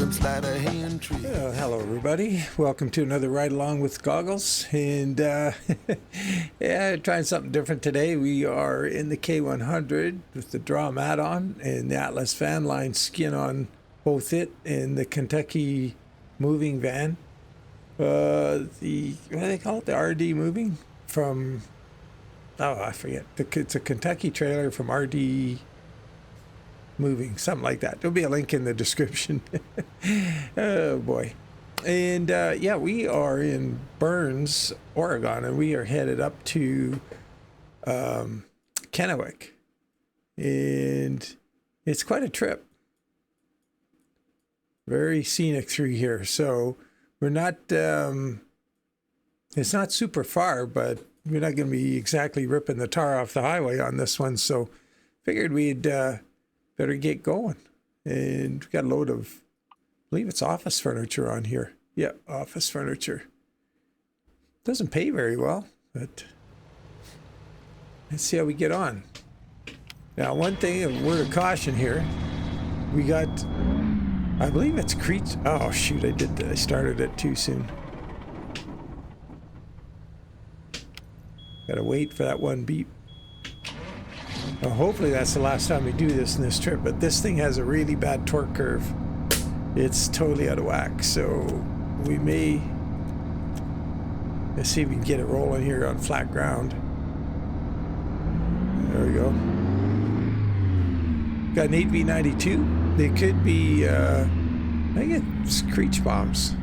Hello everybody, welcome to another ride along with Goggles, and yeah, trying something different today. We are in the K100 with the Drom Addon and the Atlas van line skin on both it and the Kentucky moving van. What do they call it? The RD moving from, oh I forget, it's a Kentucky trailer from RD moving, something like that. There'll be a link in the description. Oh boy. And yeah, we are in Burns, Oregon, and we are headed up to Kennewick, and it's quite a trip. Very scenic through here. So we're not it's not super far, but we're not going to be exactly ripping the tar off the highway on this one, so figured we'd better get going. And we got a load of, I believe it's office furniture on here. Yeah, office furniture. Doesn't pay very well, but let's see how we get on. Now, one thing, a word of caution here. We got, I believe it's Creech. Oh shoot, I started it too soon. Gotta wait for that one beep. Well, hopefully that's the last time we do this in this trip, but this thing has a really bad torque curve. It's totally out of whack, so we may, let's see if we can get it rolling here on flat ground. There we go. Got an 8V92. They could be, I think it's Creech bombs.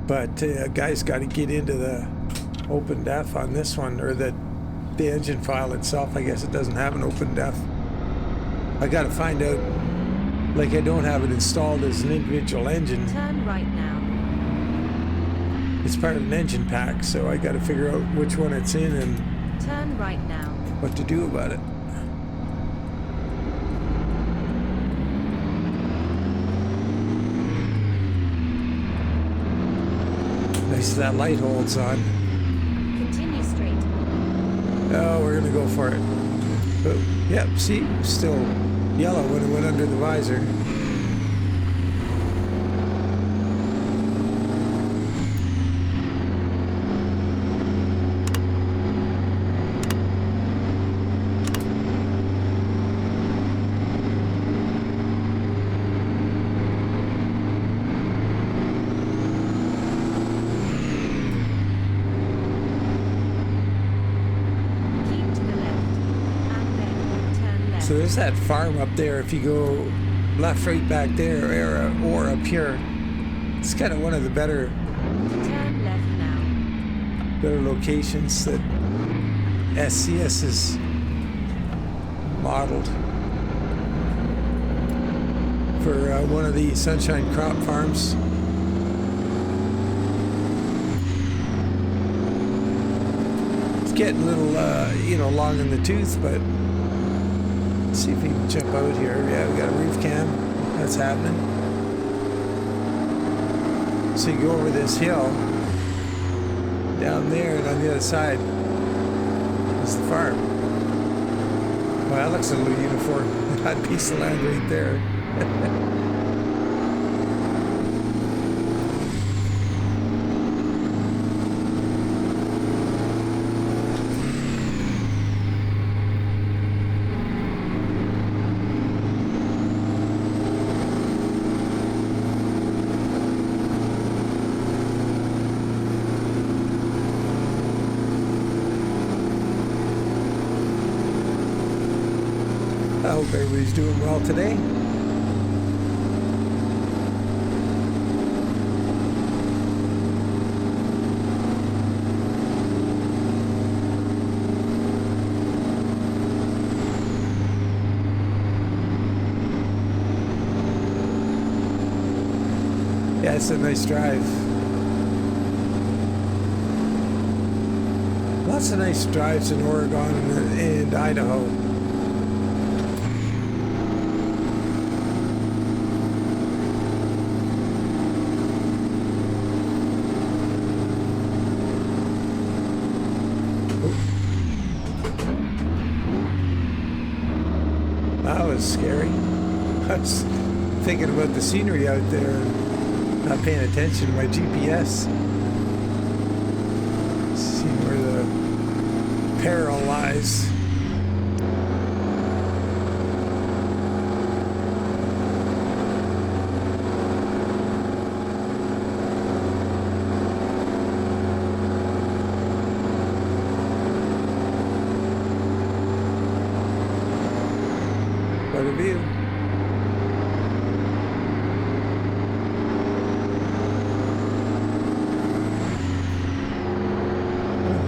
But guys, got to get into the open def on this one, or the engine file itself. I guess it doesn't have an open def. I got to find out, like I don't have it installed as an individual engine. Turn right now. It's part of an engine pack, so I got to figure out which one it's in and turn right now. What to do about it. Nice that light holds on. Continue straight. Oh, we're gonna go for it. Oh, yep, see, still yellow when it went under the visor. So there's that farm up there. If you go left, right back there, or up here, it's kind of one of the better, turn left now. Better locations that SCS is modeled for one of the sunshine crop farms. It's getting a little, long in the tooth, but. Let's see if we can jump out here. Yeah, we got a roof cam. That's happening. So you go over this hill down there, and on the other side is the farm. Well, that looks a little uniform. That piece of land right there. I hope everybody's doing well today. Yeah, it's a nice drive. Lots of nice drives in Oregon and Idaho. That was scary. I was thinking about the scenery out there and not paying attention to my GPS. See where the peril lies. What a view.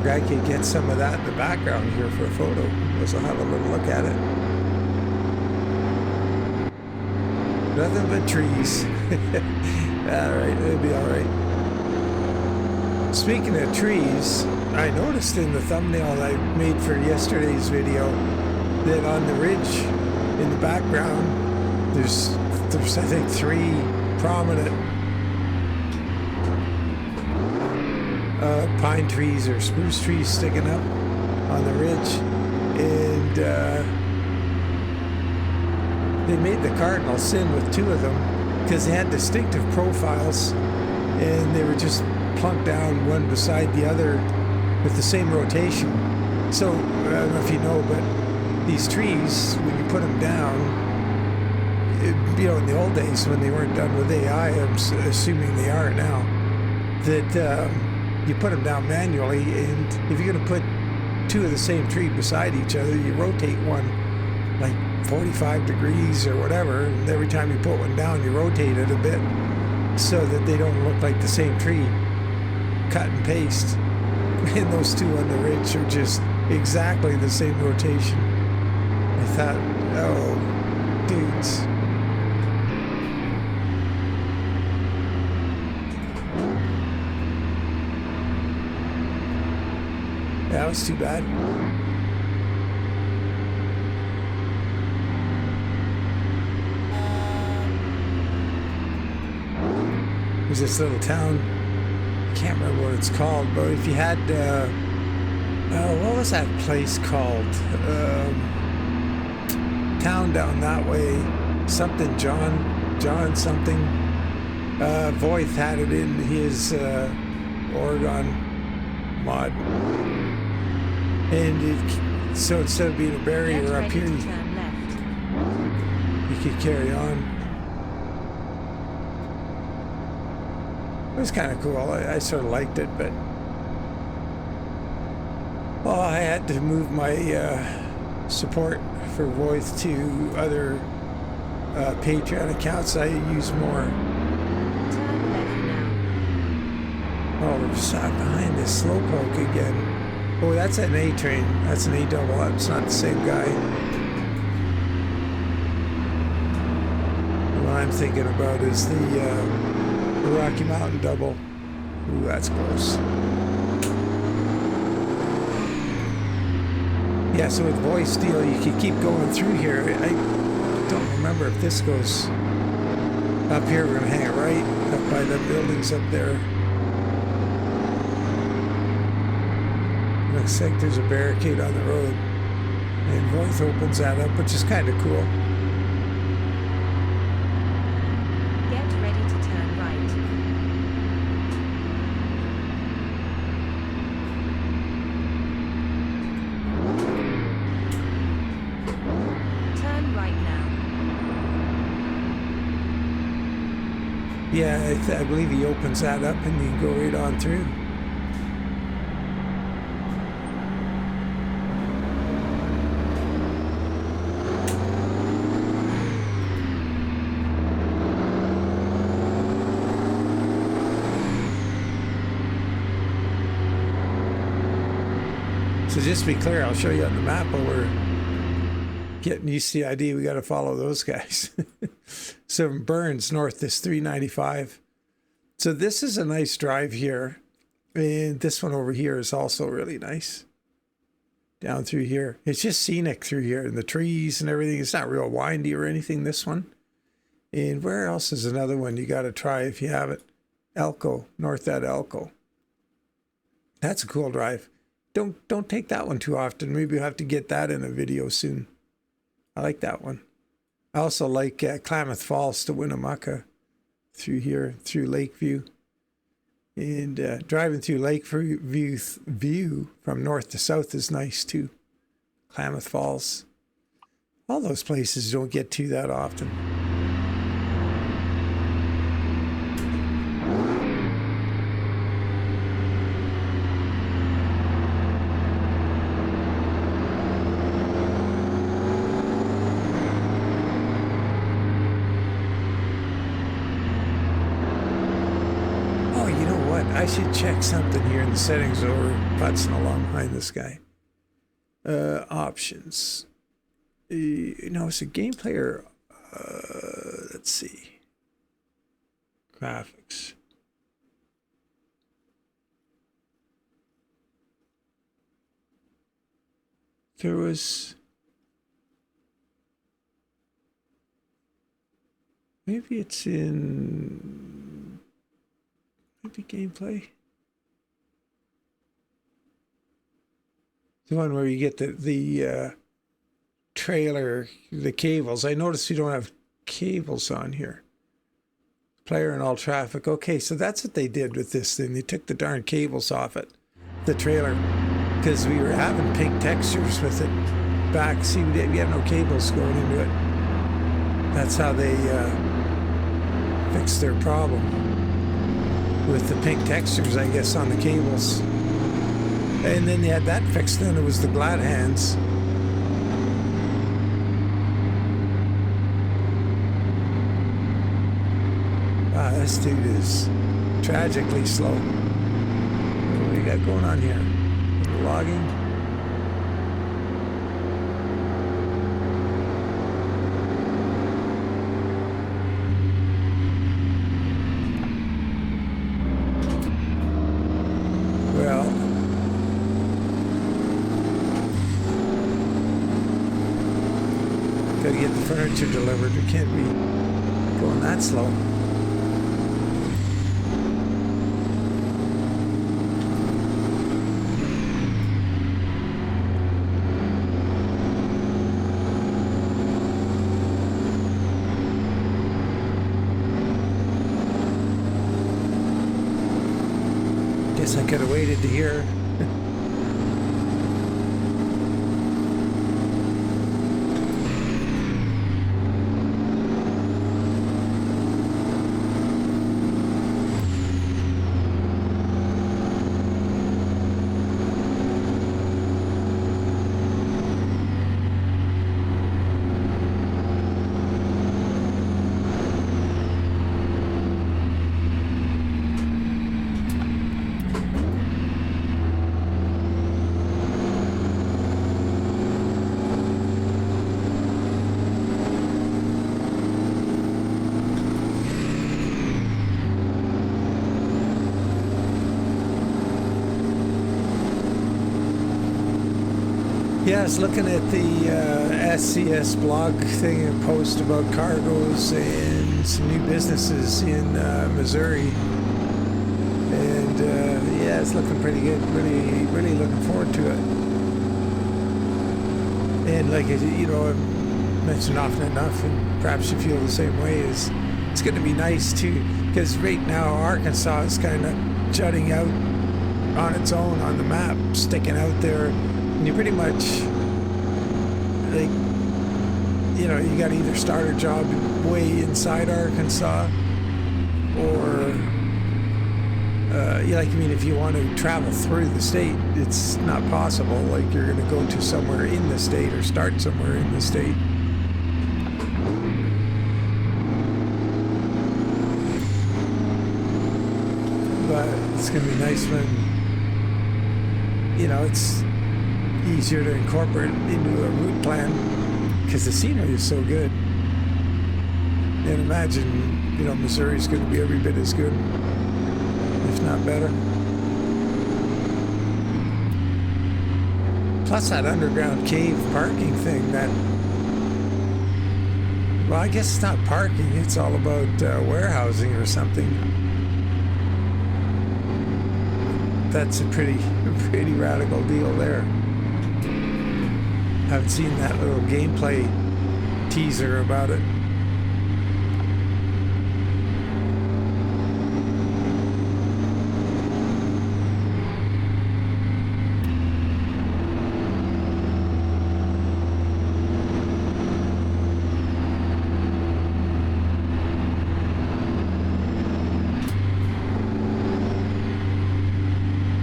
I could get some of that in the background here for a photo. Let's have a little look at it. Nothing but trees. Alright, it'll be alright. Speaking of trees, I noticed in the thumbnail I made for yesterday's video that on the ridge in the background there's I think 3 prominent pine trees or spruce trees sticking up on the ridge, and they made the cardinal sin with 2 of them because they had distinctive profiles and they were just plunked down one beside the other with the same rotation. So I don't know if you know, but these trees, when you put them down, you know, in the old days when they weren't done with AI, I'm assuming they are now, that you put them down manually, and if you're going to put 2 of the same tree beside each other, you rotate one like 45 degrees or whatever, and every time you put one down, you rotate it a bit so that they don't look like the same tree. Cut and paste. And those 2 on the ridge are just exactly the same rotation. I thought, oh, dudes. That was too bad. There's this little town, I can't remember what it's called, but if you had, what was that place called? Town down that way, something John something. Voith had it in his Oregon mod. And so instead of being a barrier up here, you could carry on. It was kind of cool. I sort of liked it, but well, I had to move my support for Voice to other Patreon accounts I use more. Oh, we're just behind this slowpoke again. Oh, that's an A train. That's an A double. It's not the same guy. What I'm thinking about is the Rocky Mountain double. Ooh, that's close. Yeah, so with voice deal, you can keep going through here. I don't remember if this goes up here. We're going to hang it right up by the buildings up there. Looks like there's a barricade on the road, and Voice opens that up, which is kind of cool. Get ready to turn right. Turn right now. Yeah, I believe he opens that up and you can go right on through. So just to be clear, I'll show you on the map, but we're getting used to the idea we got to follow those guys. So from Burns north, this 395. So this is a nice drive here. And this one over here is also really nice. Down through here. It's just scenic through here, and the trees and everything. It's not real windy or anything, this one. And where else is another one you got to try if you haven't? Elko, north at Elko. That's a cool drive. Don't take that one too often. Maybe you'll have to get that in a video soon. I like that one. I also like Klamath Falls to Winnemucca through here, through Lakeview. And driving through Lakeview from north to south is nice too. Klamath Falls. All those places don't get to that often. I should check something here in the settings over putzing along behind this guy. Options. No, it's a gameplay or let's see. Graphics. There was maybe it's in maybe gameplay. The one where you get the trailer, the cables. I noticed you don't have cables on here. Player and all traffic. Okay, so that's what they did with this thing. They took the darn cables off it, the trailer, because we were having pink textures with it back. See, we had no cables going into it. That's how they fixed their problem with the pink textures, I guess, on the cables. And then they had that fixed. Then it was the glad hands. Wow, this dude is tragically slow. What do we got going on here? Logging. Gotta get the furniture delivered. We can't be going that slow. Guess I could have waited to hear. Yeah, I was looking at the SCS blog thing and post about cargoes and some new businesses in Missouri. And yeah, it's looking pretty good. Really looking forward to it. And like, you know, I've mentioned often enough, and perhaps you feel the same way, is it's going to be nice too, because right now Arkansas is kind of jutting out on its own on the map, sticking out there. And you pretty much, like, you know, you got to either start a job way inside Arkansas, or, I mean, if you want to travel through the state, it's not possible. Like, you're going to go to somewhere in the state or start somewhere in the state. But it's going to be nice when, you know, it's easier to incorporate into a route plan because the scenery is so good. And imagine, you know, Missouri's going to be every bit as good, if not better. Plus that underground cave parking thing, that, well, I guess it's not parking, it's all about warehousing or something. That's a pretty radical deal there. Haven't seen that little gameplay teaser about it.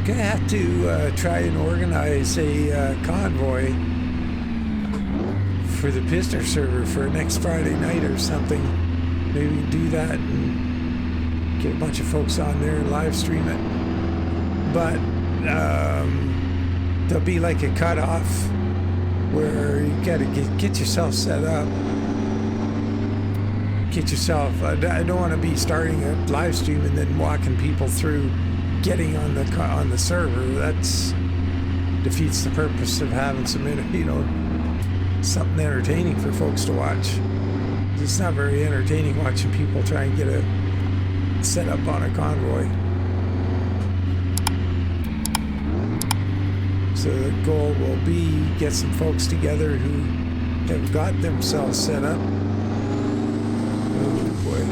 Gonna have to try and organize a convoy for the Piston server for next Friday night or something. Maybe we can do that and get a bunch of folks on there and live stream it. But there'll be like a cutoff where you gotta get yourself set up. Get yourself. I don't want to be starting a live stream and then walking people through getting on the server. That's defeats the purpose of having some, something entertaining for folks to watch. It's not very entertaining watching people try and get a set up on a convoy. So the goal will be get some folks together who have got themselves set up. Oh boy.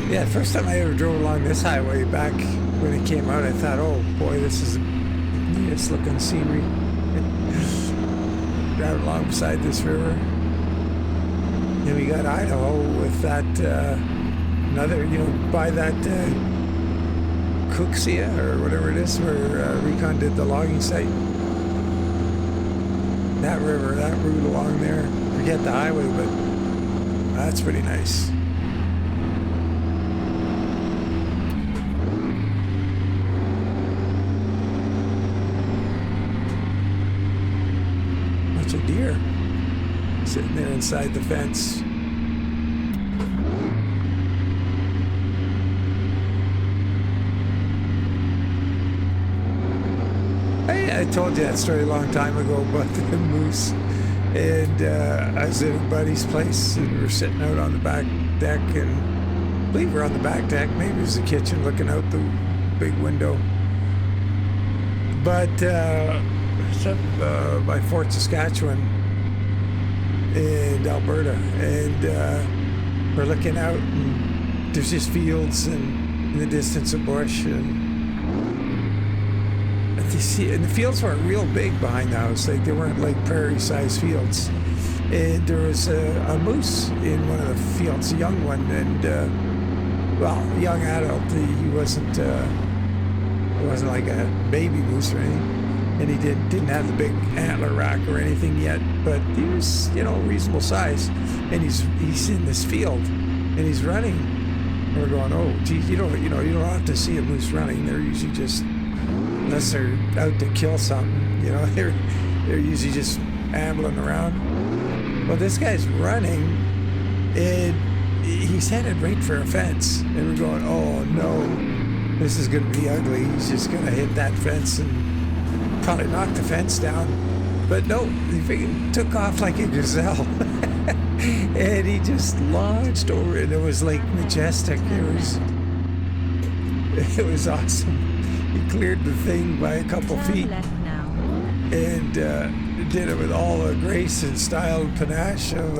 Yeah, the first time I ever drove along this highway back when it came out, I thought, oh boy, this is the neatest looking scenery. Driving along beside this river. Then we got Idaho with that, another, by that Cooxia or whatever it is, where Recon did the logging site. That river, that route along there, forget the highway, but that's pretty nice. Bunch of deer sitting there inside the fence. I told you that story a long time ago about the moose, and I was at a buddy's place and we were sitting out on the back deck, and I believe we're on the back deck, maybe it was the kitchen looking out the big window, but it's up by Fort Saskatchewan in Alberta, and we're looking out and there's just fields and in the distance a bush, and the fields weren't real big behind the house, like they weren't like prairie-sized fields. And there was a moose in one of the fields, a young one, and a young adult. He wasn't like a baby moose or anything, and he didn't have the big antler rack or anything yet, but he was reasonable size. And he's in this field, and he's running. And we're going, oh, geez, you don't have to see a moose running. They're usually just, unless they're out to kill something, they're usually just ambling around. Well, this guy's running, and he's headed right for a fence, and we're going, oh no, this is going to be ugly. He's just going to hit that fence and probably knock the fence down. But no, he freaking took off like a gazelle, and he just launched over it. It was like majestic. It was awesome. He cleared the thing by a couple feet and did it with all the grace and style and panache of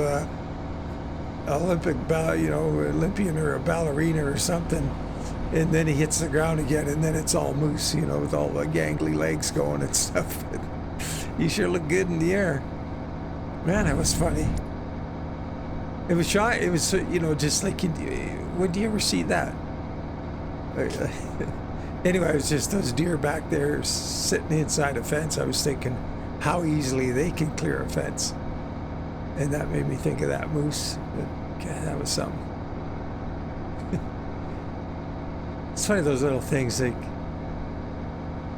Olympian or a ballerina or something. And then he hits the ground again, and then it's all moose, with all the gangly legs going and stuff. He sure looked good in the air. Man, that was funny. It was shy. It was, just like, would you ever see that? Anyway, it was just those deer back there sitting inside a fence. I was thinking how easily they can clear a fence. And that made me think of that moose. But, God, that was something. It's funny, those little things, like,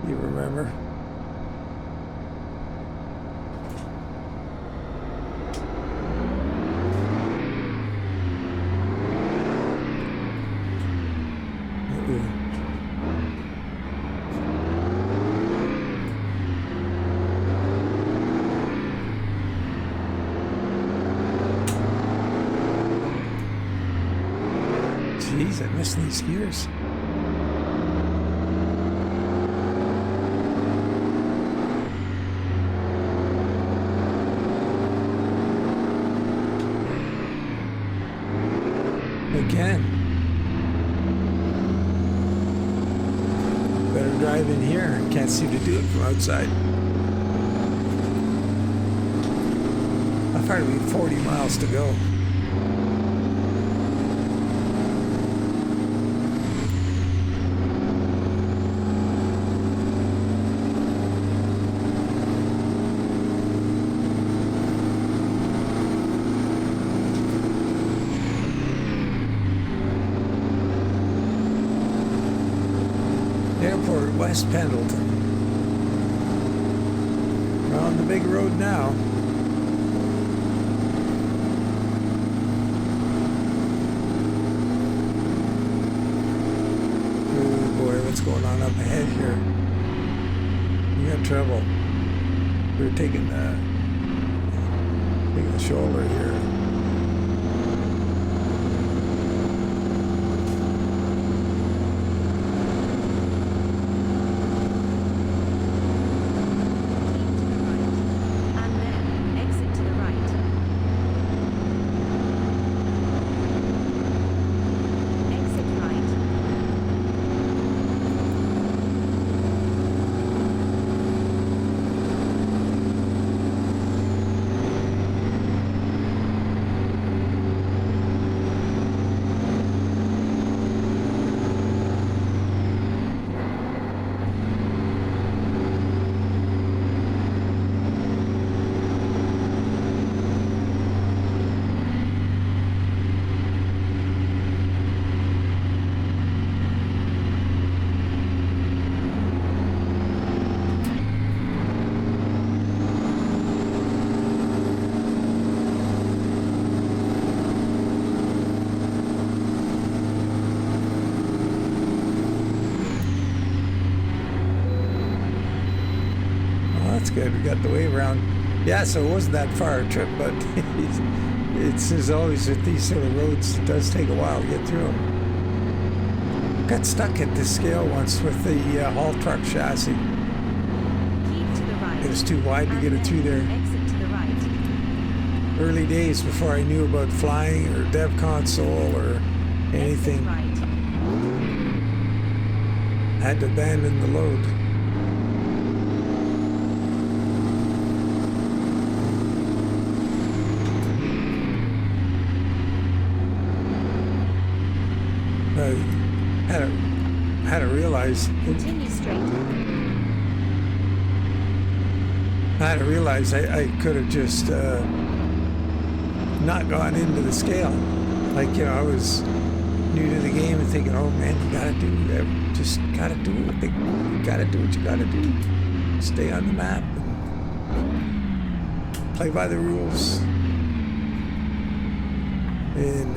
you remember. Jeez, I missed these gears. Again. Better drive in here. Can't seem to do it from outside. How far do we have? 40 miles to go. Airport, West Pendleton. We're on the big road now. Oh boy, what's going on up ahead here? We got trouble. We're taking the shoulder here. Good, we got the way around. Yeah, so it wasn't that far a trip, but it's as always with these sort of roads, it does take a while to get through them. Got stuck at this scale once with the haul truck chassis. Keep to the right. It was too wide to get it through there. Exit to the right. Early days before I knew about flying or dev console or anything. Exit right. Had to abandon the load. Had to realize. Continue straight. I had to realize I could have just not gone into the scale. Like, you know, I was new to the game and thinking, oh man, you gotta do what you gotta do. Stay on the map and play by the rules. And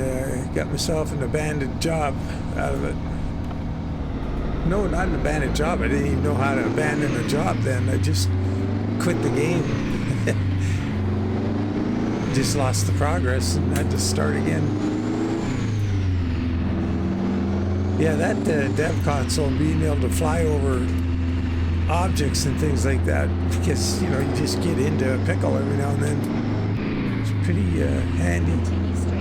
got myself an abandoned job out of it. No, not an abandoned job. I didn't even know how to abandon a job then. I just quit the game. Just lost the progress and had to start again. Yeah, that dev console, being able to fly over objects and things like that, because, you know, you just get into a pickle every now and then. It's pretty handy. Continue straight.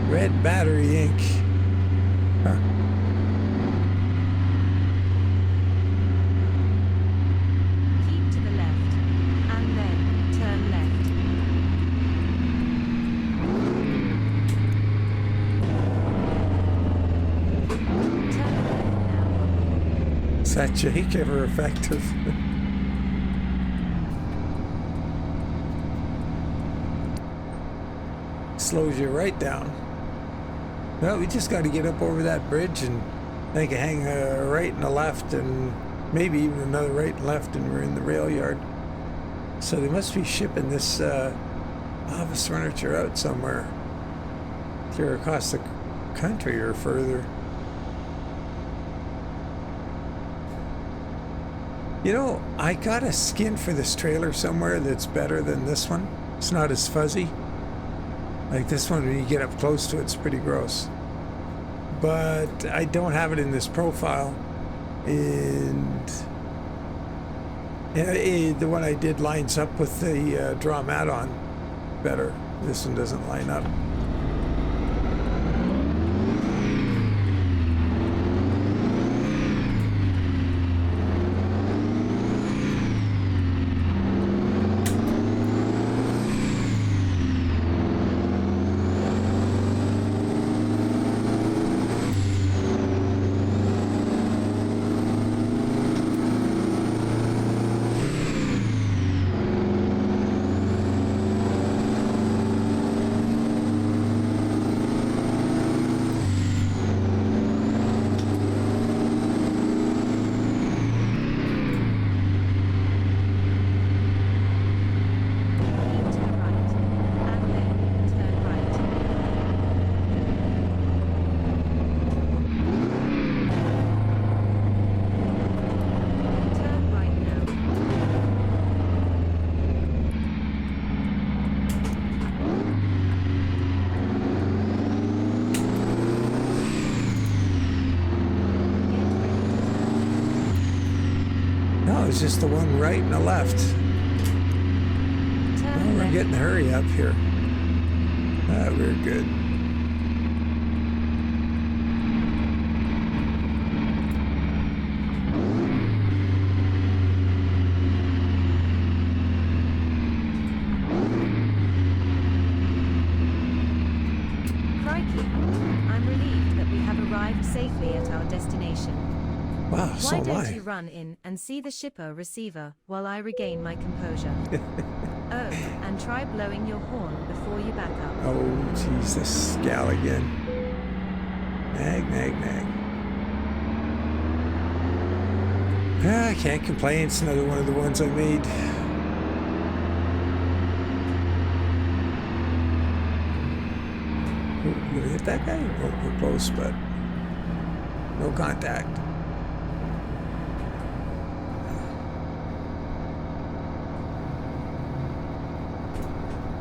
Red battery ink. Huh. Keep to the left. And then turn left. Turn left now. Is that Jake ever effective? Slows you right down. Well, we just got to get up over that bridge and I think hang a right and a left and maybe even another right and left and we're in the rail yard. So they must be shipping this office furniture out somewhere. Clear across the country or further. You know, I got a skin for this trailer somewhere that's better than this one. It's not as fuzzy. Like this one, when you get up close to it, it's pretty gross. But I don't have it in this profile. And the one I did lines up with the Drom Addon better. This one doesn't line up. It's just the one right and the left. Oh, we're getting a hurry up here. We're good. Crikey. I'm relieved that we have arrived safely at our destination. Wow, so am I. Why don't you run in and see the shipper receiver while I regain my composure? Oh, and try blowing your horn before you back up. Oh, jeez, this gal again. Nag, nag, nag. I can't complain. It's another one of the ones I made. Ooh, you gonna hit that guy? Oh, we're close, but no contact.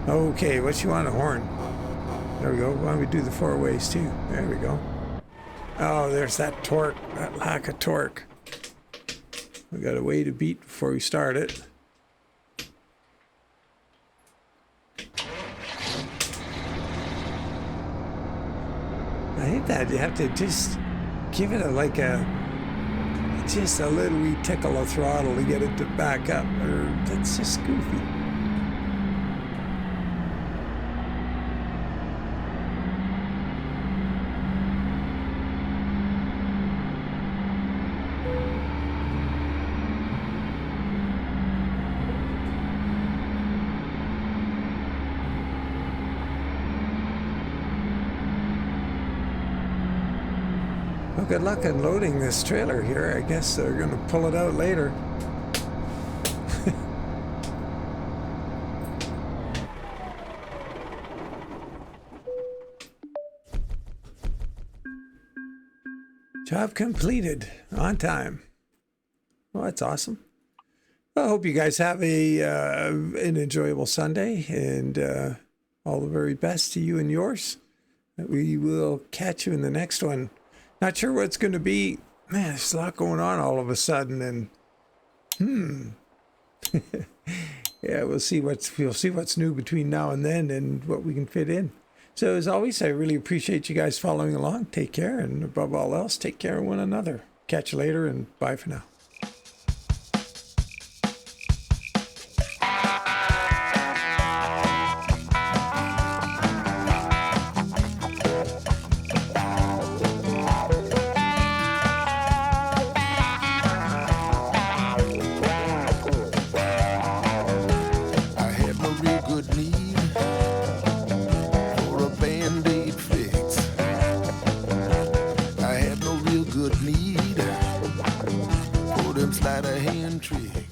Okay, what you want a horn? There we go. Why don't we do the 4 ways too? There we go. Oh, there's that torque, that lack of torque. We got a way to beat before we start it. I hate that. You have to just give it just a little wee tickle of throttle to get it to back up, or that's just goofy. Well, good luck unloading this trailer here. I guess they're going to pull it out later. Job completed on time. Well, that's awesome. Well, I hope you guys have an enjoyable Sunday, and all the very best to you and yours. We will catch you in the next one. Not sure what it's going to be. Man, there's a lot going on all of a sudden, and yeah, we'll see what's new between now and then, and what we can fit in. So as always, I really appreciate you guys following along. Take care, and above all else, take care of one another. Catch you later, and bye for now. Good need for them sleight of hand tricks.